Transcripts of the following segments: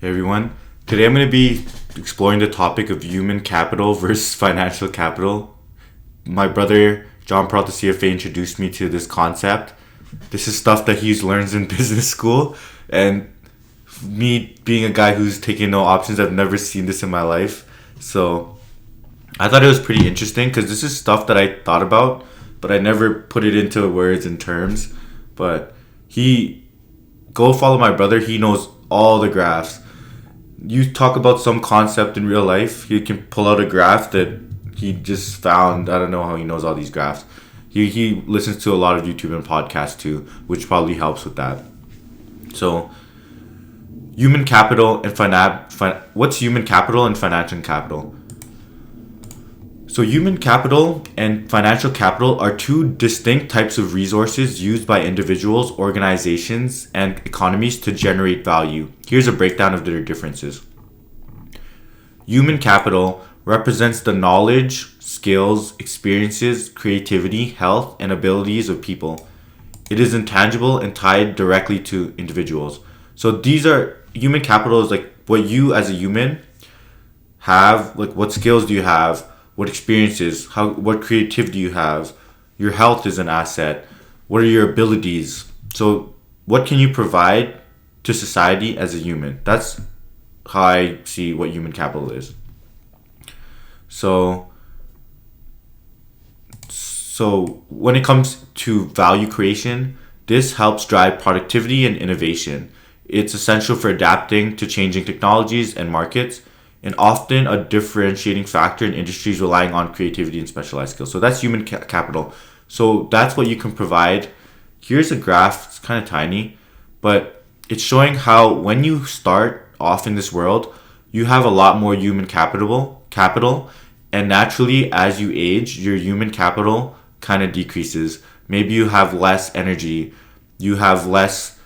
Hey everyone. Today I'm going to be exploring the topic of human capital versus financial capital. My brother John Peralta CFA introduced me to this concept. This is stuff that he learns in business school, and me being a guy who's taking no options, I've never seen this in my life. So I thought it was pretty interesting because this is stuff that I thought about, but I never put it into words and terms. But he go follow my brother. He knows all the graphs. You talk about some concept in real life, he can pull out a graph that he just found. I don't know how he knows all these graphs. He listens to a lot of YouTube and podcasts too, which probably helps with that. So, human capital and what's human capital and financial capital? So, human capital and financial capital are two distinct types of resources used by individuals, organizations, and economies to generate value. Here's a breakdown of their differences. Human capital represents the knowledge, skills, experiences, creativity, health, and abilities of people. It is intangible and tied directly to individuals. So these are human capital is like what you as a human have, like what skills do you have, what experiences, what creativity you have. Your health is an asset. What are your abilities? So what can you provide to society as a human? That's how I see what human capital is. So when it comes to value creation, this helps drive productivity and innovation. It's essential for adapting to changing technologies and markets, and often a differentiating factor in industries relying on creativity and specialized skills. So that's human capital. So that's what you can provide. Here's a graph. It's kind of tiny, but it's showing how when you start off in this world, you have a lot more human capital, and naturally as you age, your human capital kind of decreases. Maybe you have less energy, you have less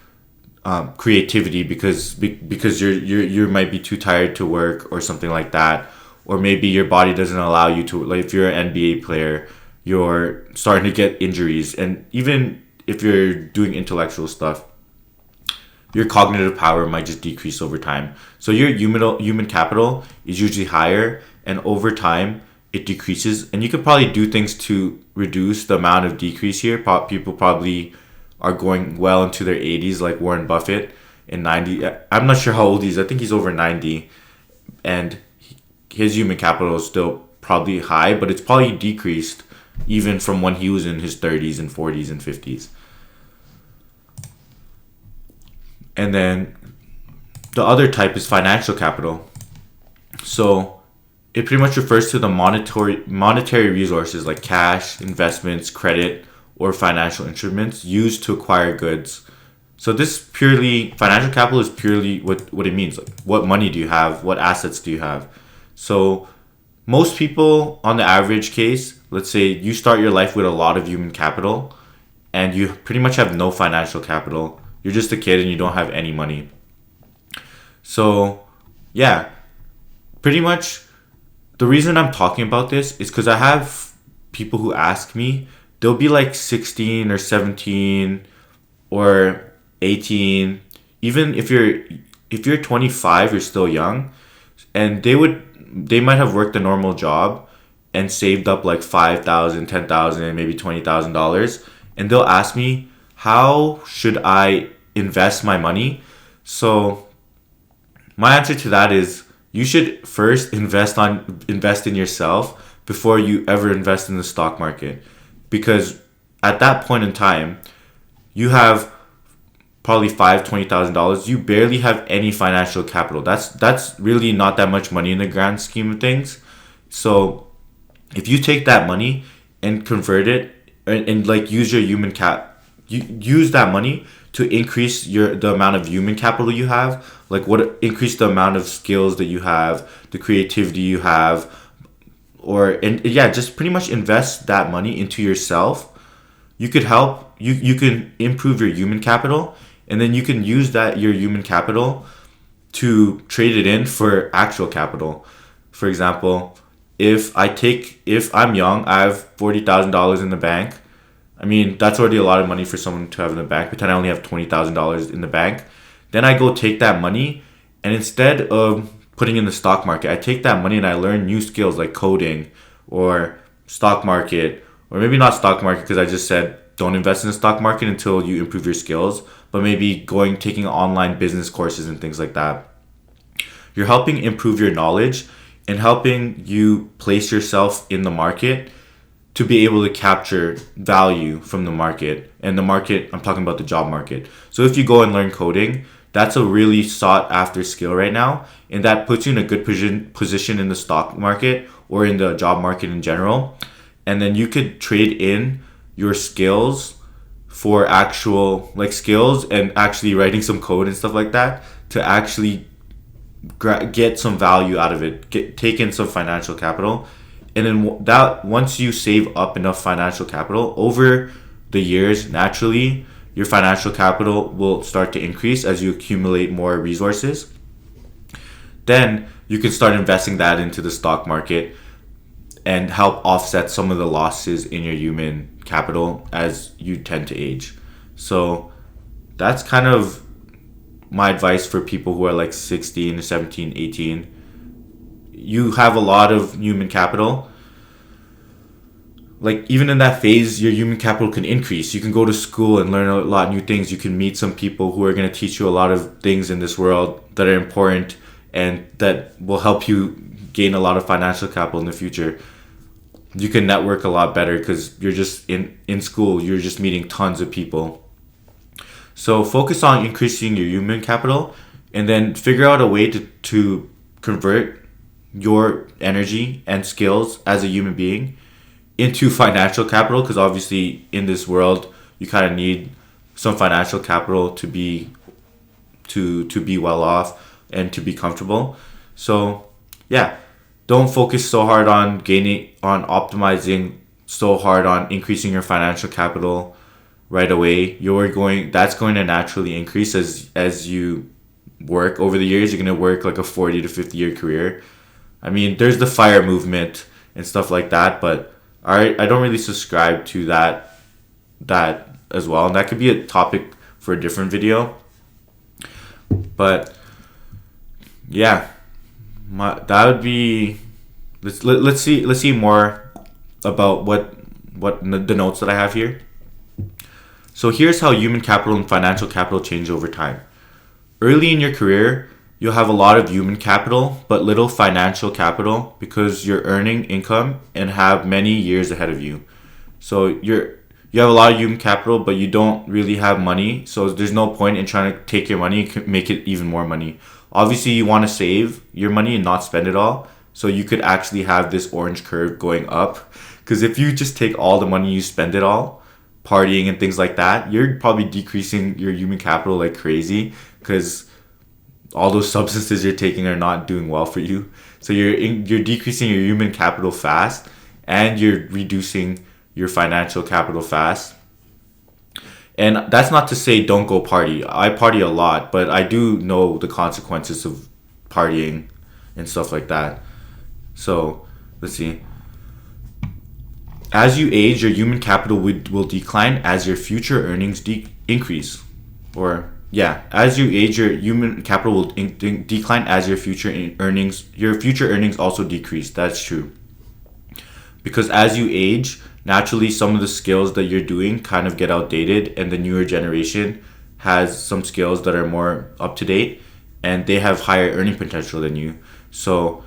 creativity because you might be too tired to work or something like that, or maybe your body doesn't allow you to. Like if you're an NBA player, you're starting to get injuries, and even if you're doing intellectual stuff, your cognitive power might just decrease over time. So your human capital is usually higher, and over time it decreases. And you could probably do things to reduce the amount of decrease here. People probably are going well into their 80s, like Warren Buffett in 90. I'm not sure how old he is. I think he's over 90, and his human capital is still probably high, but it's probably decreased even from when he was in his 30s and 40s and 50s. And then the other type is financial capital. So it pretty much refers to the monetary resources like cash, investments, credit, or financial instruments used to acquire goods. So financial capital is purely what it means. Like what money do you have? What assets do you have? So most people on the average case, let's say you start your life with a lot of human capital and you pretty much have no financial capital. You're just a kid and you don't have any money. So yeah, pretty much the reason I'm talking about this is because I have people who ask me, they'll be like 16 or 17 or 18. Even if you're 25, you're still young, and they might have worked a normal job and saved up like $5,000, $10,000, maybe $20,000, and they'll ask me, how should I invest my money? So my answer to that is you should first invest in yourself before you ever invest in the stock market. Because at that point in time, you have probably $20,000. You barely have any financial capital. That's really not that much money in the grand scheme of things. So if you take that money and convert it and like use your use that money to increase the amount of human capital you have, like increase the amount of skills that you have, the creativity you have, just pretty much invest that money into yourself. You can improve your human capital, and then you can use your human capital to trade it in for actual capital. For example, if I'm young, I have $40,000 in the bank. I mean, that's already a lot of money for someone to have in the bank. Pretend I only have $20,000 in the bank. Then I go take that money And instead of putting in the stock market, I take that money and I learn new skills like coding or stock market, or maybe not stock market because I just said don't invest in the stock market until you improve your skills, but maybe taking online business courses and things like that. You're helping improve your knowledge and helping you place yourself in the market to be able to capture value from the market. And the market, I'm talking about the job market. So if you go and learn coding, that's a really sought after skill right now. And that puts you in a good position in the stock market or in the job market in general. And then you could trade in your skills for actual like skills and actually writing some code and stuff like that to actually get some value out of it, take in some financial capital. And then that once you save up enough financial capital over the years, naturally your financial capital will start to increase as you accumulate more resources. Then you can start investing that into the stock market and help offset some of the losses in your human capital as you tend to age. So that's kind of my advice for people who are like 16, 17, 18. You have a lot of human capital. Like even in that phase, your human capital can increase. You can go to school and learn a lot of new things. You can meet some people who are going to teach you a lot of things in this world that are important and that will help you gain a lot of financial capital in the future. You can network a lot better because you're just in school. You're just meeting tons of people. So focus on increasing your human capital and then figure out a way to convert your energy and skills as a human being into financial capital, because obviously in this world you kind of need some financial capital to be well off and to be comfortable. So yeah, don't focus so hard on optimizing so hard on increasing your financial capital right away. That's going to naturally increase as you work over the years. You're going to work like a 40 to 50 year career. I mean, there's the FIRE movement and stuff like that, but I don't really subscribe to that as well. And that could be a topic for a different video. But yeah, that would be. Let's see more about what the notes that I have here. So here's how human capital and financial capital change over time. Early in your career, you'll have a lot of human capital but little financial capital because you're earning income and have many years ahead of you. So you have a lot of human capital but you don't really have money, so there's no point in trying to take your money and make it even more money. Obviously you want to save your money and not spend it all, so you could actually have this orange curve going up, because if you just take all the money, you spend it all partying and things like that, you're probably decreasing your human capital like crazy, because all those substances you're taking are not doing well for you. So you're decreasing your human capital fast, and you're reducing your financial capital fast. And that's not to say don't go party. I party a lot, but I do know the consequences of partying and stuff like that. So let's see. As you age, your human capital will decline as your future earnings increase. As you age, your human capital will decline as your future earnings also decrease. That's true. Because as you age, naturally some of the skills that you're doing kind of get outdated, and the newer generation has some skills that are more up to date and they have higher earning potential than you. So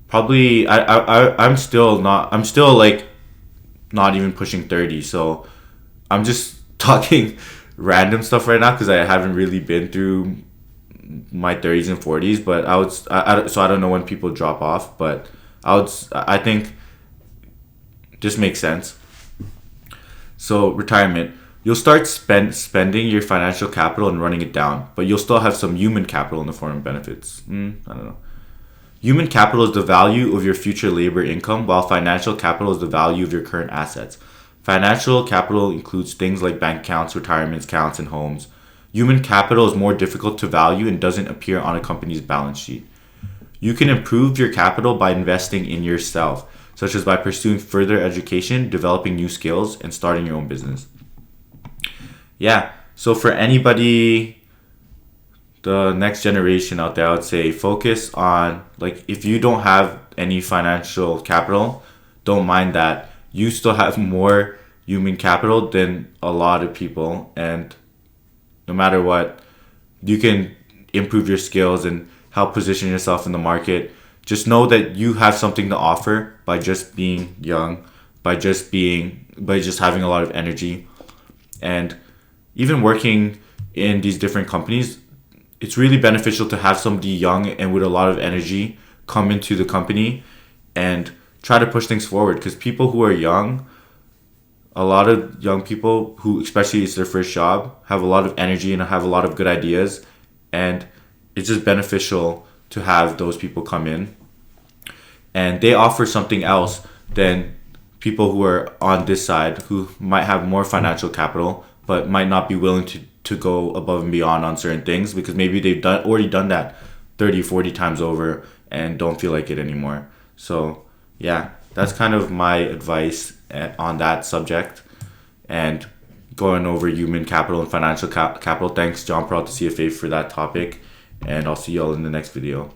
probably I'm still like not even pushing 30, so I'm just talking random stuff right now because I haven't really been through my 30s and 40s, but I don't know when people drop off, but I think this makes sense. So retirement, you'll start spending your financial capital and running it down, but you'll still have some human capital in the form of benefits. I don't know. Human capital is the value of your future labor income, while financial capital is the value of your current assets. Financial capital includes things like bank accounts, retirement accounts, and homes. Human capital is more difficult to value and doesn't appear on a company's balance sheet. You can improve your capital by investing in yourself, such as by pursuing further education, developing new skills, and starting your own business. Yeah, so for anybody the next generation out there, I would say focus on, like, if you don't have any financial capital, don't mind that. You still have more human capital than a lot of people, and no matter what, you can improve your skills and help position yourself in the market. Just know that you have something to offer by just being young, by just having a lot of energy, and even working in these different companies. It's really beneficial to have somebody young and with a lot of energy come into the company and try to push things forward, because people who are young, a lot of young people who, especially it's their first job, have a lot of energy and have a lot of good ideas, and it's just beneficial to have those people come in, and they offer something else than people who are on this side who might have more financial capital but might not be willing to go above and beyond on certain things, because maybe they've already done that 30, 40 times over and don't feel like it anymore. So yeah, that's kind of my advice on that subject, and going over human capital and financial capital. Thanks, John Peralta, CFA, for that topic, and I'll see y'all in the next video.